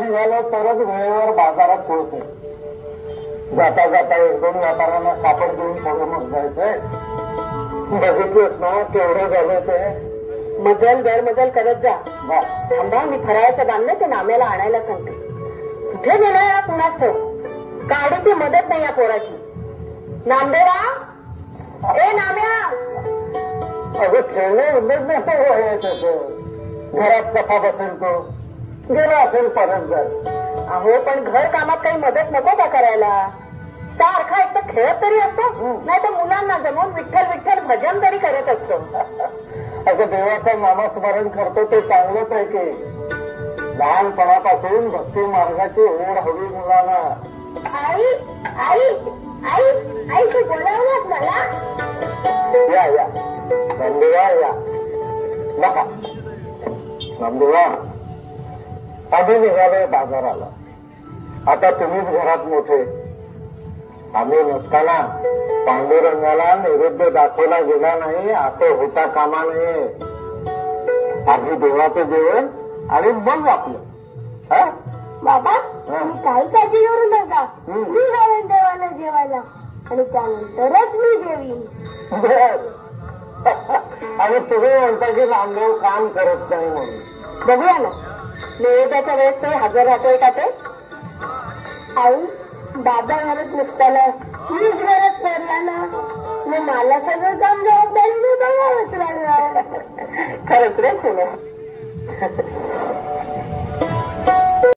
निघालो तरच वेळेवर बाजारात पोहोचेल. जाता जाता 1-2 व्यापाऱ्यांना कापड देऊन पुढे मग जायचंय. बघितलंच ना केवढं झालं ते. मजल गैरमजल करत जा. थांबा, मी फराळाचं बांधलं ते नाम्याला आणायला सांगते. कुठे गेलाय या कुणास गाडीची मदत नाही या पोराची. नामदेवा, ए नाम्या. अगं खेळणं उमेदण्याचं वय आहे त्याचं. घरात कसा बसेल तो. गेला असेल परसदार. अहो पण घर कामात काही मदत नको का करायला. सारखा एक तर खेळत तरी असतो, नाही तर मुलांना जमवून विठ्ठल विठ्ठल भजन तरी करत असतो. अगं देवाचं नामस्मरण करतो ते चांगलंच आहे की. लहानपणापासून भक्ती मार्गाची ओढ हवी मुलांना. आई आई आई आई तू बोलावलंस मला. या या नंदुबा या. बसा नंदुबा. आम्ही निघालोय बाजाराला. आता तुम्हीच घरात मोठे. आम्ही नसताना पांडुरंगाला नैवेद्य दाखवला गेला नाही असं होता कामा नये. आधी देवाचं जेवण आणि मग आपलं. बाबा मी काही काळजी करू नका. मी जाईन देवाला जेवायला आणि त्यानंतरच मी जेवीन. आणि तुम्ही म्हणता की नामदेव काम करत नाही म्हणून. बघूया ना नैवेद्याच्या वेळेस ते हजर राहतोय का ते. आई बाबा घरात नसताना मीच घरात पडला ना, मग मला सगळं काम जबाबदारीने बघावंच लागणार. खरंच रे सोन्या.